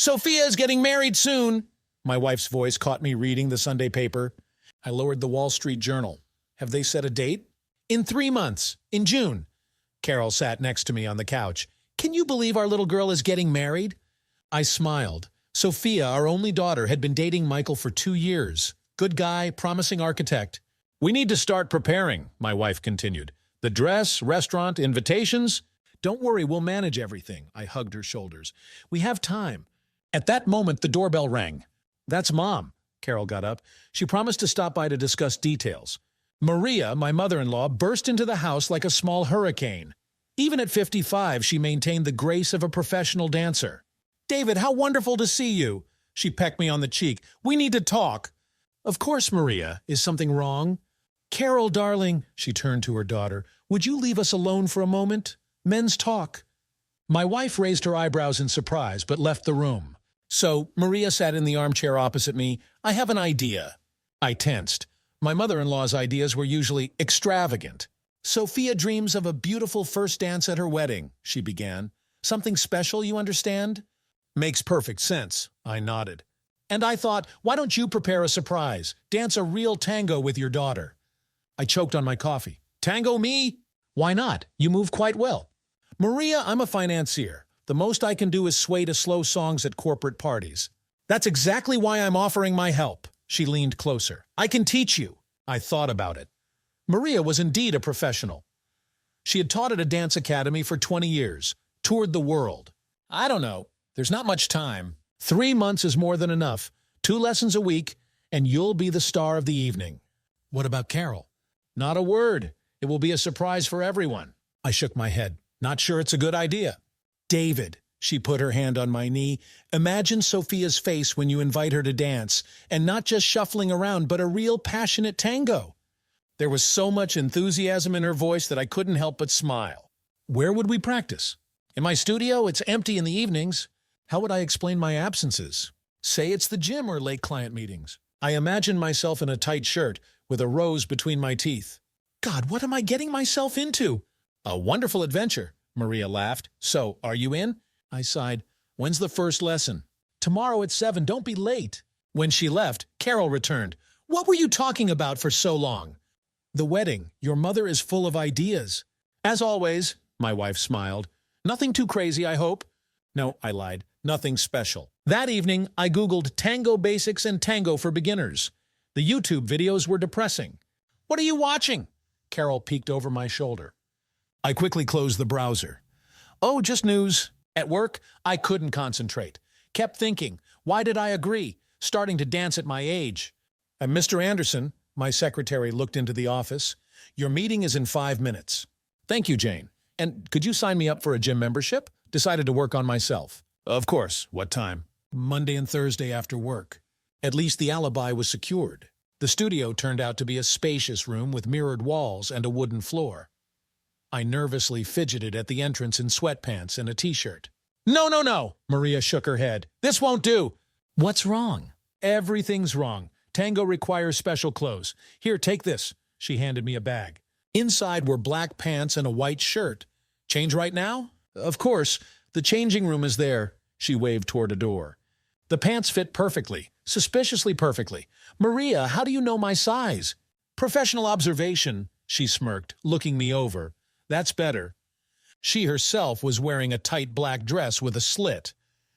Sophia is getting married soon. My wife's voice caught me reading the Sunday paper. I lowered the Wall Street Journal. Have they set a date? In 3 months, in June. Carol sat next to me on the couch. Can you believe our little girl is getting married? I smiled. Sophia, our only daughter, had been dating Michael for 2 years. Good guy, promising architect. We need to start preparing, my wife continued. The dress, restaurant, invitations. Don't worry, we'll manage everything. I hugged her shoulders. We have time. At that moment, the doorbell rang. That's Mom. Carol got up. She promised to stop by to discuss details. Maria, my mother-in-law, burst into the house like a small hurricane. Even at 55, she maintained the grace of a professional dancer. David, how wonderful to see you. She pecked me on the cheek. We need to talk. Of course, Maria. Is something wrong? Carol, darling, she turned to her daughter, would you leave us alone for a moment? Men's talk. My wife raised her eyebrows in surprise, but left the room. So, Maria sat in the armchair opposite me. I have an idea. I tensed. My mother-in-law's ideas were usually extravagant. Sophia dreams of a beautiful first dance at her wedding, she began. Something special, you understand? Makes perfect sense, I nodded. And I thought, why don't you prepare a surprise? Dance a real tango with your daughter. I choked on my coffee. Tango me? Why not? You move quite well. Maria, I'm a financier. The most I can do is sway to slow songs at corporate parties. That's exactly why I'm offering my help. She leaned closer. I can teach you. I thought about it. Maria was indeed a professional. She had taught at a dance academy for 20 years, toured the world. I don't know. There's not much time. 3 months is more than enough. 2 lessons a week, and you'll be the star of the evening. What about Carol? Not a word. It will be a surprise for everyone. I shook my head. Not sure it's a good idea. David, she put her hand on my knee, imagine Sophia's face when you invite her to dance, and not just shuffling around, but a real passionate tango. There was so much enthusiasm in her voice that I couldn't help but smile. Where would we practice? In my studio, it's empty in the evenings. How would I explain my absences? Say it's the gym or late client meetings. I imagined myself in a tight shirt with a rose between my teeth. God, what am I getting myself into? A wonderful adventure, Maria laughed. So, are you in? I sighed. When's the first lesson? Tomorrow at 7, don't be late. When she left, Carol returned. What were you talking about for so long? The wedding. Your mother is full of ideas. As always, my wife smiled. Nothing too crazy, I hope. No, I lied. Nothing special. That evening, I Googled tango basics and tango for beginners. The YouTube videos were depressing. What are you watching? Carol peeked over my shoulder. I quickly closed the browser. Oh, just news. At work, I couldn't concentrate. Kept thinking, why did I agree? Starting to dance at my age. And Mr. Anderson, my secretary, looked into the office. Your meeting is in 5 minutes. Thank you, Jane. And could you sign me up for a gym membership? Decided to work on myself. Of course. What time? Monday and Thursday after work. At least the alibi was secured. The studio turned out to be a spacious room with mirrored walls and a wooden floor. I nervously fidgeted at the entrance in sweatpants and a t-shirt. No, no, no, Maria shook her head. This won't do. What's wrong? Everything's wrong. Tango requires special clothes. Here, take this. She handed me a bag. Inside were black pants and a white shirt. Change right now? Of course. The changing room is there. She waved toward a door. The pants fit perfectly, suspiciously perfectly. Maria, how do you know my size? Professional observation, she smirked, looking me over. That's better. She herself was wearing a tight black dress with a slit.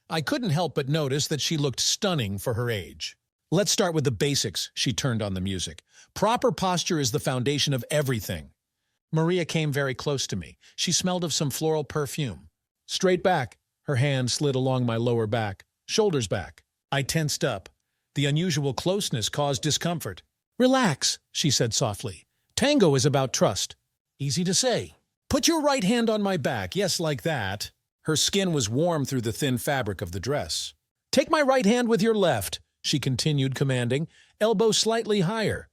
I couldn't help but notice that she looked stunning for her age. Let's start with the basics, she turned on the music. Proper posture is the foundation of everything. Maria came very close to me. She smelled of some floral perfume. Straight back. Her hand slid along my lower back, shoulders back. I tensed up. The unusual closeness caused discomfort. Relax, she said softly. Tango is about trust. Easy to say. Put your right hand on my back. Yes, like that. Her skin was warm through the thin fabric of the dress. Take my right hand with your left, she continued, commanding, elbow slightly higher.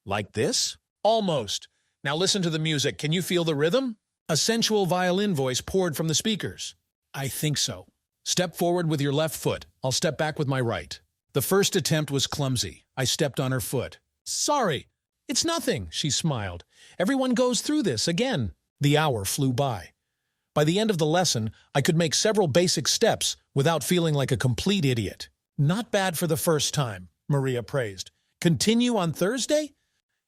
Like this? Almost. Now listen to the music. Can you feel the rhythm? A sensual violin voice poured from the speakers. I think so. Step forward with your left foot. I'll step back with my right. The first attempt was clumsy. I stepped on her foot. Sorry. It's nothing, she smiled. Everyone goes through this again. The hour flew by. By the end of the lesson, I could make several basic steps without feeling like a complete idiot. Not bad for the first time, Maria praised. Continue on Thursday?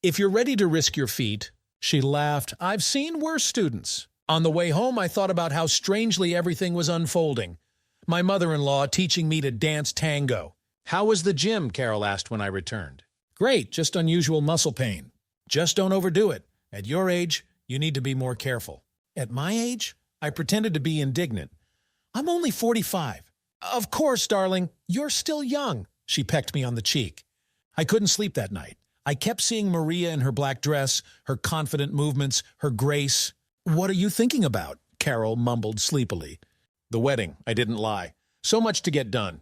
If you're ready to risk your feet, she laughed. I've seen worse students. On the way home, I thought about how strangely everything was unfolding. My mother-in-law teaching me to dance tango. How was the gym? Carol asked when I returned. Great, just unusual muscle pain. Just don't overdo it. At your age, you need to be more careful. At my age? I pretended to be indignant. I'm only 45. Of course, darling, you're still young. She pecked me on the cheek. I couldn't sleep that night. I kept seeing Maria in her black dress, her confident movements, her grace. What are you thinking about? Carol mumbled sleepily. The wedding, I didn't lie. So much to get done.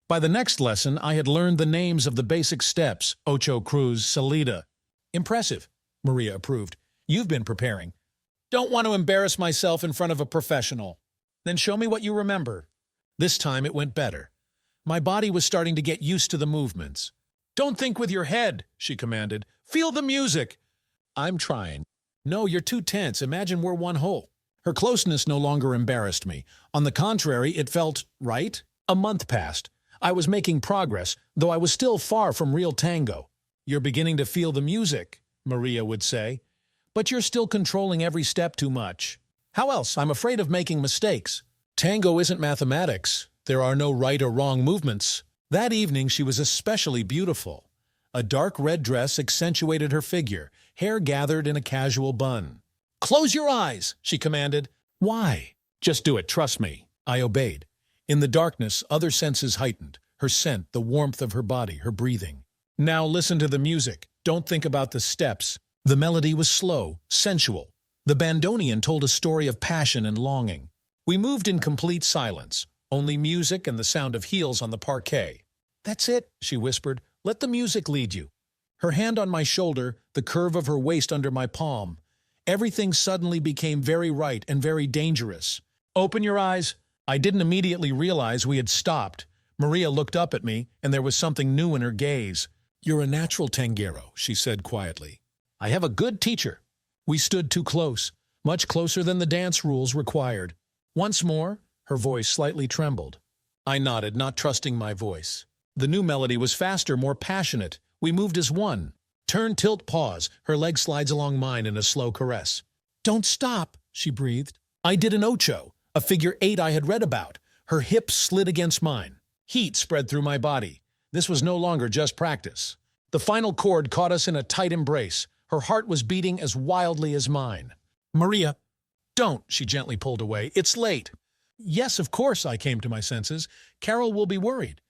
By the next lesson, I had learned the names of the basic steps, Ocho Cruz, Salida. Impressive, Maria approved. You've been preparing. Don't want to embarrass myself in front of a professional. Then show me what you remember. This time it went better. My body was starting to get used to the movements. Don't think with your head, she commanded. Feel the music. I'm trying. No, you're too tense. Imagine we're one whole. Her closeness no longer embarrassed me. On the contrary, it felt right. A month passed. I was making progress, though I was still far from real tango. You're beginning to feel the music, Maria would say. But you're still controlling every step too much. How else? I'm afraid of making mistakes. Tango isn't mathematics. There are no right or wrong movements. That evening she was especially beautiful. A dark red dress accentuated her figure, hair gathered in a casual bun. Close your eyes, she commanded. Why? Just do it, trust me. I obeyed. In the darkness, other senses heightened. Her scent, the warmth of her body, her breathing. Now listen to the music. Don't think about the steps. The melody was slow, sensual. The bandoneon told a story of passion and longing. We moved in complete silence, only music and the sound of heels on the parquet. That's it, she whispered. Let the music lead you. Her hand on my shoulder, the curve of her waist under my palm. Everything suddenly became very right and very dangerous. Open your eyes. I didn't immediately realize we had stopped. Maria looked up at me, and there was something new in her gaze. You're a natural tanguero, she said quietly. I have a good teacher. We stood too close, much closer than the dance rules required. Once more, her voice slightly trembled. I nodded, not trusting my voice. The new melody was faster, more passionate. We moved as one. Turn, tilt, pause. Her leg slides along mine in a slow caress. Don't stop, she breathed. I did an ocho, a figure 8 I had read about. Her hips slid against mine. Heat spread through my body. This was no longer just practice. The final chord caught us in a tight embrace. Her heart was beating as wildly as mine. Maria, don't, she gently pulled away. It's late. Yes, of course, I came to my senses. Carol will be worried.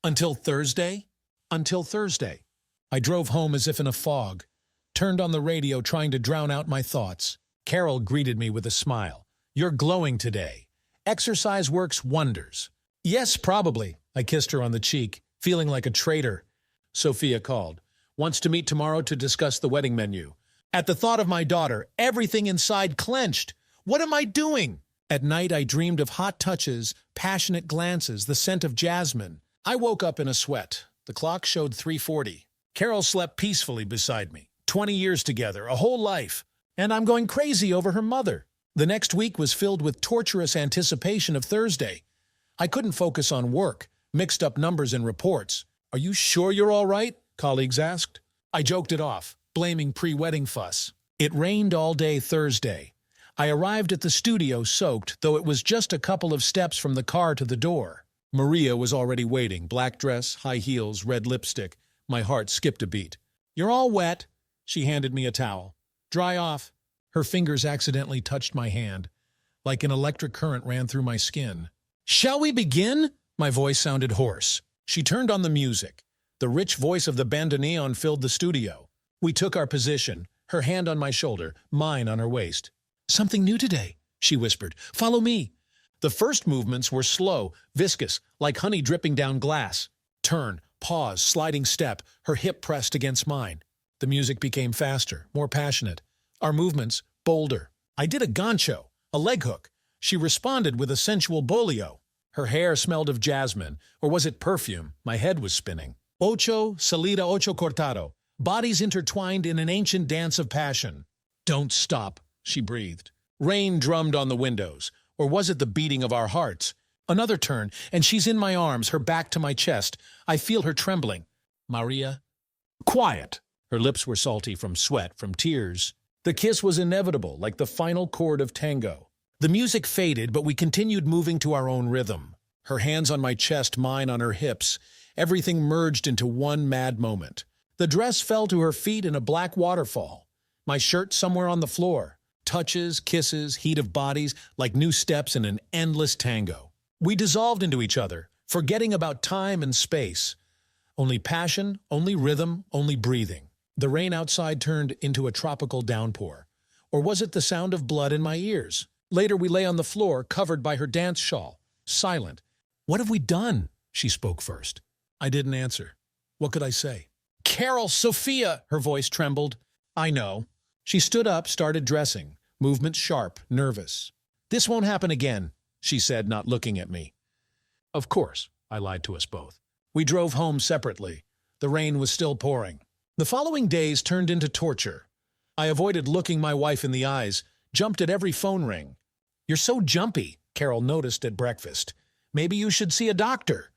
Until Thursday? Until Thursday. I drove home as if in a fog, turned on the radio trying to drown out my thoughts. Carol greeted me with a smile. You're glowing today. Exercise works wonders. Yes, probably. I kissed her on the cheek, feeling like a traitor. Sophia called. Wants to meet tomorrow to discuss the wedding menu. At the thought of my daughter, everything inside clenched. What am I doing? At night, I dreamed of hot touches, passionate glances, the scent of jasmine. I woke up in a sweat. The clock showed 3:40. Carol slept peacefully beside me. 20 years together, a whole life. And I'm going crazy over her mother. The next week was filled with torturous anticipation of Thursday. I couldn't focus on work, mixed up numbers and reports. Are you sure you're all right? Colleagues asked. I joked it off, blaming pre-wedding fuss. It rained all day Thursday. I arrived at the studio soaked, though it was just a couple of steps from the car to the door. Maria was already waiting, black dress, high heels, red lipstick. My heart skipped a beat. You're all wet. She handed me a towel. Dry off. Her fingers accidentally touched my hand. Like an electric current ran through my skin. Shall we begin? My voice sounded hoarse. She turned on the music. The rich voice of the bandoneon filled the studio. We took our position, her hand on my shoulder, mine on her waist. Something new today, she whispered. Follow me. The first movements were slow, viscous, like honey dripping down glass. Turn, pause, sliding step, her hip pressed against mine. The music became faster, more passionate. Our movements, bolder. I did a gancho, a leg hook. She responded with a sensual bolio. Her hair smelled of jasmine, or was it perfume? My head was spinning. Ocho, salida, ocho cortado. Bodies intertwined in an ancient dance of passion. Don't stop, she breathed. Rain drummed on the windows. Or was it the beating of our hearts? Another turn, and she's in my arms, her back to my chest. I feel her trembling. Maria? Quiet! Her lips were salty from sweat, from tears. The kiss was inevitable, like the final chord of tango. The music faded, but we continued moving to our own rhythm. Her hands on my chest, mine on her hips. Everything merged into one mad moment. The dress fell to her feet in a black waterfall. My shirt somewhere on the floor. Touches, kisses, heat of bodies, like new steps in an endless tango. We dissolved into each other, forgetting about time and space. Only passion, only rhythm, only breathing. The rain outside turned into a tropical downpour. Or was it the sound of blood in my ears? Later we lay on the floor, covered by her dance shawl, silent. What have we done? She spoke first. I didn't answer. What could I say? Carol, Sophia! Her voice trembled. I know. She stood up, started dressing, movements sharp, nervous. This won't happen again, she said, not looking at me. Of course, I lied to us both. We drove home separately. The rain was still pouring. The following days turned into torture. I avoided looking my wife in the eyes, jumped at every phone ring. You're so jumpy, Carol noticed at breakfast. Maybe you should see a doctor.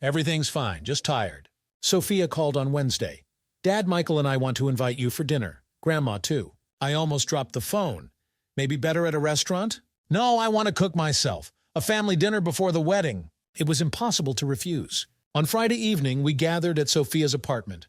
Everything's fine, just tired. Sophia called on Wednesday. Dad, Michael, and I want to invite you for dinner. Grandma, too. I almost dropped the phone. Maybe better at a restaurant? No, I want to cook myself. A family dinner before the wedding. It was impossible to refuse. On Friday evening, we gathered at Sophia's apartment.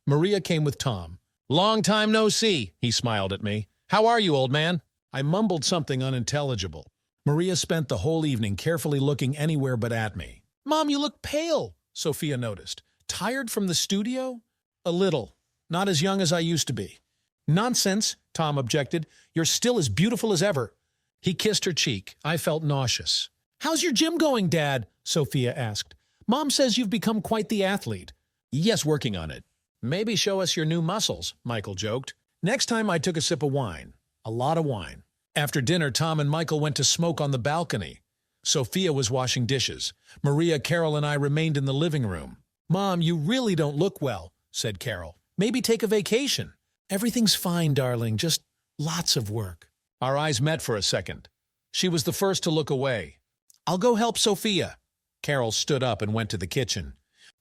Maria came with Tom. Long time no see, he smiled at me. How are you, old man? I mumbled something unintelligible. Maria spent the whole evening carefully looking anywhere but at me. Mom, you look pale, Sophia noticed. Tired from the studio? A little. Not as young as I used to be. Nonsense, Tom objected. You're still as beautiful as ever. He kissed her cheek. I felt nauseous. How's your gym going, Dad? Sophia asked. Mom says you've become quite the athlete. Yes, working on it. Maybe show us your new muscles, Michael joked. Next time I took a sip of wine. A lot of wine. After dinner, Tom and Michael went to smoke on the balcony. Sophia was washing dishes. Maria, Carol, and I remained in the living room. Mom, you really don't look well, said Carol. Maybe take a vacation. Everything's fine, darling, just lots of work. Our eyes met for a second. She was the first to look away. I'll go help Sophia. Carol stood up and went to the kitchen.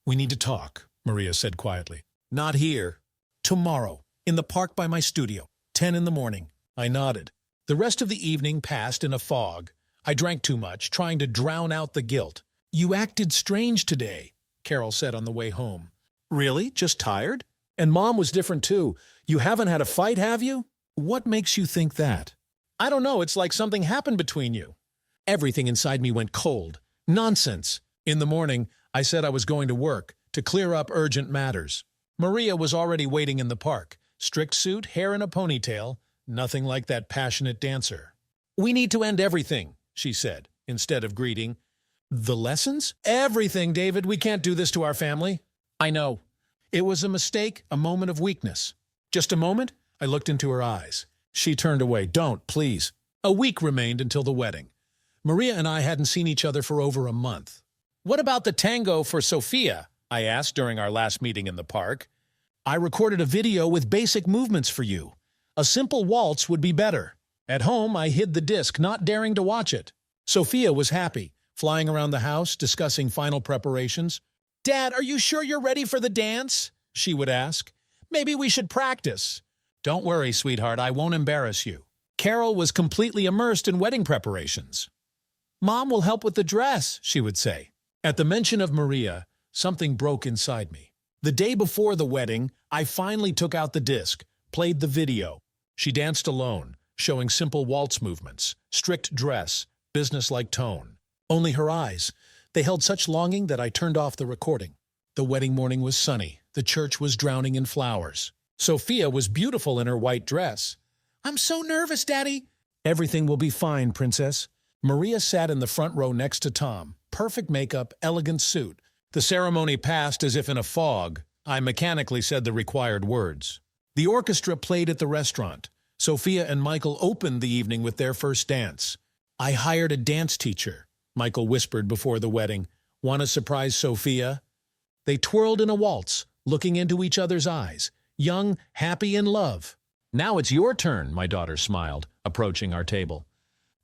We need to talk, Maria said quietly. Not here. Tomorrow, in the park by my studio, 10 in the morning. I nodded. The rest of the evening passed in a fog. I drank too much, trying to drown out the guilt. You acted strange today, Carol said on the way home. Really? Just tired? And Mom was different too. You haven't had a fight, have you? What makes you think that? I don't know, it's like something happened between you. Everything inside me went cold. Nonsense. In the morning, I said I was going to work, to clear up urgent matters. Maria was already waiting in the park. Strict suit, hair in a ponytail, nothing like that passionate dancer. We need to end everything, she said, instead of greeting. The lessons? Everything, David. We can't do this to our family. I know. It was a mistake, a moment of weakness. Just a moment, I looked into her eyes. She turned away. Don't, please. A week remained until the wedding. Maria and I hadn't seen each other for over a month. What about the tango for Sophia? I asked during our last meeting in the park. I recorded a video with basic movements for you. A simple waltz would be better. At home, I hid the disc, not daring to watch it. Sophia was happy, flying around the house, discussing final preparations. Dad, are you sure you're ready for the dance? She would ask. Maybe we should practice. Don't worry, sweetheart, I won't embarrass you. Carol was completely immersed in wedding preparations. Mom will help with the dress, she would say. At the mention of Maria, something broke inside me. The day before the wedding, I finally took out the disc, played the video. She danced alone, showing simple waltz movements, strict dress, businesslike tone. Only her eyes. They held such longing that I turned off the recording. The wedding morning was sunny. The church was drowning in flowers. Sophia was beautiful in her white dress. I'm so nervous, Daddy. Everything will be fine, Princess. Maria sat in the front row next to Tom. Perfect makeup, elegant suit. The ceremony passed as if in a fog. I mechanically said the required words. The orchestra played at the restaurant. Sophia and Michael opened the evening with their first dance. I hired a dance teacher, Michael whispered before the wedding. Want to surprise Sophia? They twirled in a waltz, looking into each other's eyes, young, happy, in love. Now it's your turn, my daughter smiled, approaching our table.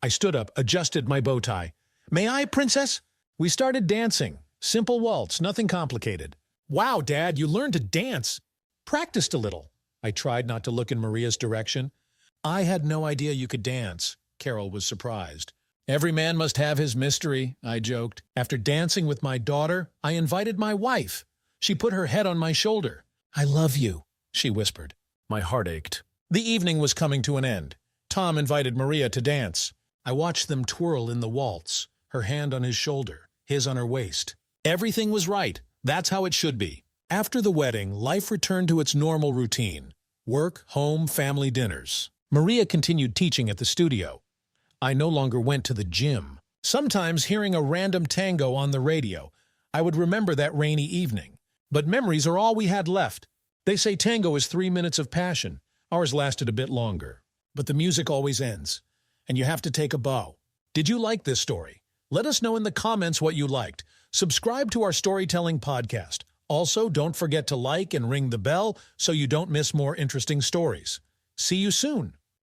I stood up, adjusted my bow tie. May I, princess? We started dancing. Simple waltz, nothing complicated. Wow, Dad, you learned to dance. Practiced a little. I tried not to look in Maria's direction. I had no idea you could dance. Carol was surprised. Every man must have his mystery, I joked. After dancing with my daughter, I invited my wife. She put her head on my shoulder. I love you, she whispered. My heart ached. The evening was coming to an end. Tom invited Maria to dance. I watched them twirl in the waltz, her hand on his shoulder, his on her waist. Everything was right. That's how it should be. After the wedding, life returned to its normal routine. Work, home, family dinners. Maria continued teaching at the studio. I no longer went to the gym. Sometimes hearing a random tango on the radio, I would remember that rainy evening. But memories are all we had left. They say tango is 3 minutes of passion. Ours lasted a bit longer. But the music always ends, and you have to take a bow. Did you like this story? Let us know in the comments what you liked. Subscribe to our storytelling podcast. Also, don't forget to like and ring the bell so you don't miss more interesting stories. See you soon.